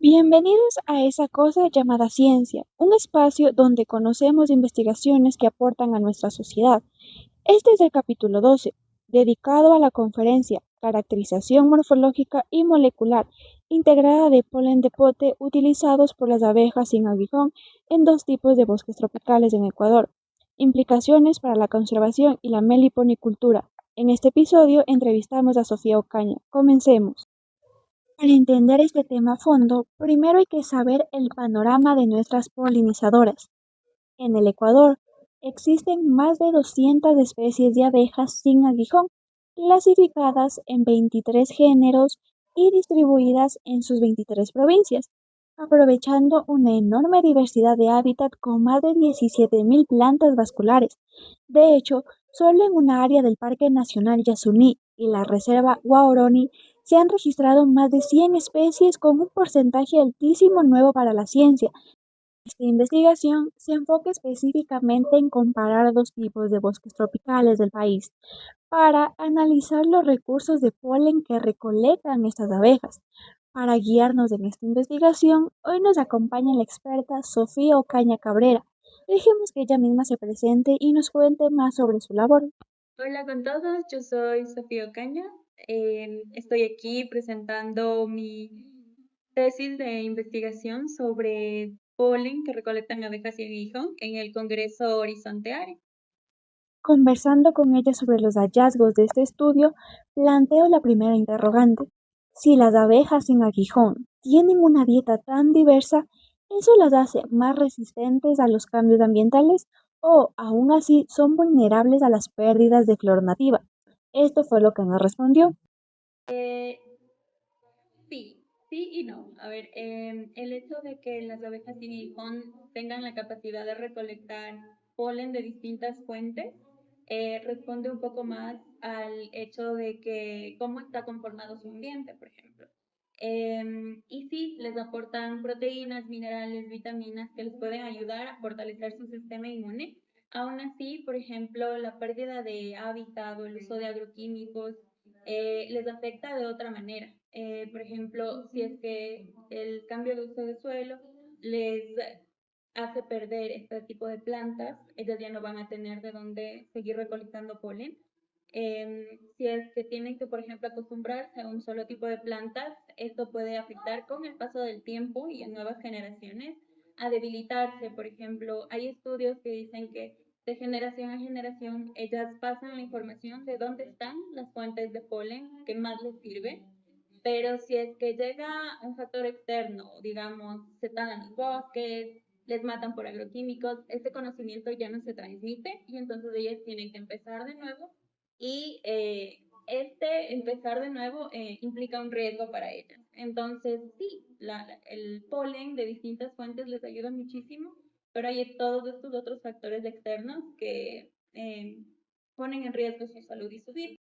Bienvenidos a esa cosa llamada ciencia, un espacio donde conocemos investigaciones que aportan a nuestra sociedad. Este es el capítulo 12, dedicado a la conferencia Caracterización morfológica y molecular integrada de polen de pote utilizados por las abejas sin aguijón en dos tipos de bosques tropicales en Ecuador. Implicaciones para la conservación y la meliponicultura. En este episodio entrevistamos a Sofía Ocaña. Comencemos. Para entender este tema a fondo, primero hay que saber el panorama de nuestras polinizadoras. En el Ecuador existen más de 200 especies de abejas sin aguijón, clasificadas en 23 géneros y distribuidas en sus 23 provincias, aprovechando una enorme diversidad de hábitat con más de 17.000 plantas vasculares. De hecho, solo en una área del Parque Nacional Yasuní y la Reserva Guaoroni se han registrado más de 100 especies con un porcentaje altísimo nuevo para la ciencia. Esta investigación se enfoca específicamente en comparar dos tipos de bosques tropicales del país para analizar los recursos de polen que recolectan estas abejas. Para guiarnos en esta investigación, hoy nos acompaña la experta Sofía Ocaña Cabrera. Dejemos que ella misma se presente y nos cuente más sobre su labor. Hola con todos, yo soy Sofía Ocaña. Estoy aquí presentando mi tesis de investigación sobre polen que recolectan abejas y aguijón en el Congreso Horizonte ARE. Conversando con ella sobre los hallazgos de este estudio, planteo la primera interrogante. Si las abejas sin aguijón tienen una dieta tan diversa, ¿eso las hace más resistentes a los cambios ambientales o aún así son vulnerables a las pérdidas de flor nativa? Esto fue lo que nos respondió. Eh, sí, sí y no. A ver, el hecho de que las abejas sin aguijón tengan la capacidad de recolectar polen de distintas fuentes responde un poco más al hecho de que cómo está conformado su ambiente, por ejemplo. Y sí, les aportan proteínas, minerales, vitaminas que les pueden ayudar a fortalecer su sistema inmune. Aún así, por ejemplo, la pérdida de hábitat o el uso de agroquímicos les afecta de otra manera. Por ejemplo, si es que el cambio de uso de suelo les hace perder este tipo de plantas, ellas ya no van a tener de dónde seguir recolectando polen. Si es que tienen que, por ejemplo, acostumbrarse a un solo tipo de plantas, esto puede afectar con el paso del tiempo y en nuevas generaciones a debilitarse. Por ejemplo, hay estudios que dicen que de generación a generación ellas pasan la información de dónde están las fuentes de polen que más les sirve, pero si es que llega un factor externo, digamos, se talan los bosques, les matan por agroquímicos, este conocimiento ya no se transmite y entonces ellas tienen que empezar de nuevo y este empezar de nuevo implica un riesgo para ellas. Entonces, sí, el polen de distintas fuentes les ayuda muchísimo, pero hay todos estos otros factores externos que ponen en riesgo su salud y su vida.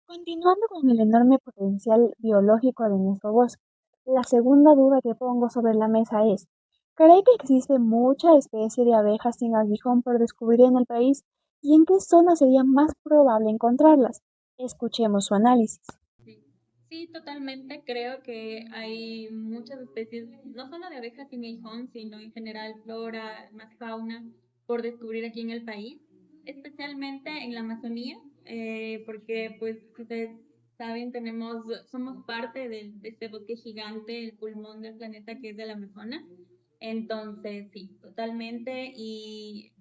Continuando con el enorme potencial biológico de nuestro bosque, la segunda duda que pongo sobre la mesa es, ¿cree que existe mucha especie de abejas sin aguijón por descubrir en el país y en qué zona sería más probable encontrarlas? Escuchemos su análisis. Sí, sí, totalmente. Creo que hay muchas especies, no solo de abejas sin aguijón, sino en general flora, más fauna, por descubrir aquí en el país, especialmente en la Amazonía, porque, pues, si ustedes saben, somos parte de este bosque gigante, el pulmón del planeta que es el Amazonas. Entonces, sí, totalmente. Y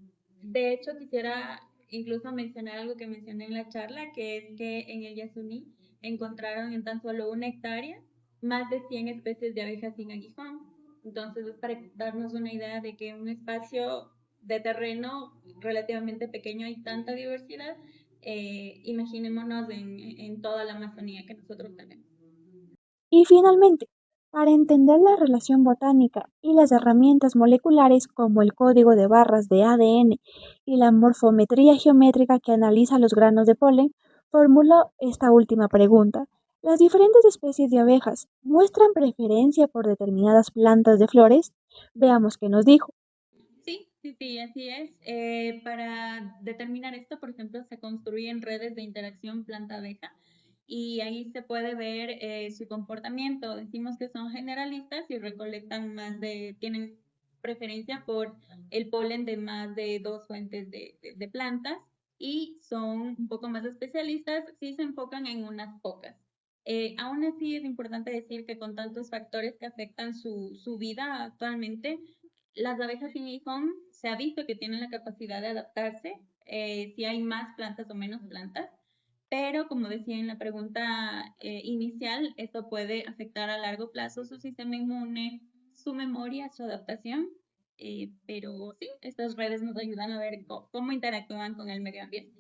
de hecho, quisiera incluso mencionar algo que mencioné en la charla, que es que en el Yasuní encontraron en tan solo 1 hectárea más de 100 especies de abejas sin aguijón. Entonces, es para darnos una idea de que en un espacio de terreno relativamente pequeño hay tanta diversidad. Imaginémonos en toda la Amazonía que nosotros tenemos. Y finalmente, para entender la relación botánica y las herramientas moleculares como el código de barras de ADN y la morfometría geométrica que analiza los granos de polen, formulo esta última pregunta. ¿Las diferentes especies de abejas muestran preferencia por determinadas plantas de flores? Veamos qué nos dijo. Sí, sí, sí, así es. Para determinar esto, por ejemplo, se construyen redes de interacción planta-abeja y ahí se puede ver su comportamiento. Decimos que son generalistas y recolectan tienen preferencia por el polen de más de dos fuentes de plantas y son un poco más especialistas si se enfocan en unas pocas. Aún así es importante decir que con tantos factores que afectan su vida actualmente, las abejas sin aguijón se ha visto que tienen la capacidad de adaptarse si hay más plantas o menos plantas, pero como decía en la pregunta inicial, esto puede afectar a largo plazo su sistema inmune, su memoria, su adaptación, pero sí, estas redes nos ayudan a ver cómo interactúan con el medio ambiente.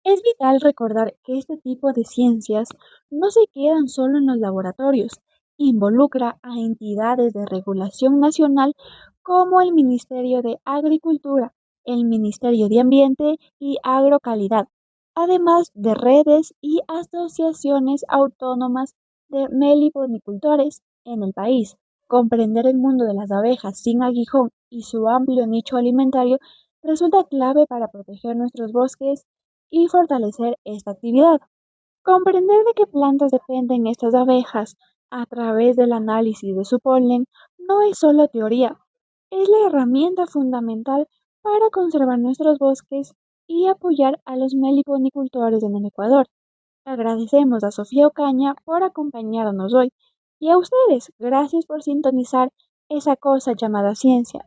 Es vital recordar que este tipo de ciencias no se quedan solo en los laboratorios, involucra a entidades de regulación nacional como el Ministerio de Agricultura, el Ministerio de Ambiente y Agrocalidad, además de redes y asociaciones autónomas de meliponicultores en el país. Comprender el mundo de las abejas sin aguijón y su amplio nicho alimentario resulta clave para proteger nuestros bosques y fortalecer esta actividad. Comprender de qué plantas dependen estas abejas a través del análisis de su polen no es solo teoría, es la herramienta fundamental para conservar nuestros bosques y apoyar a los meliponicultores en el Ecuador. Agradecemos a Sofía Ocaña por acompañarnos hoy y a ustedes, gracias por sintonizar esa cosa llamada ciencia.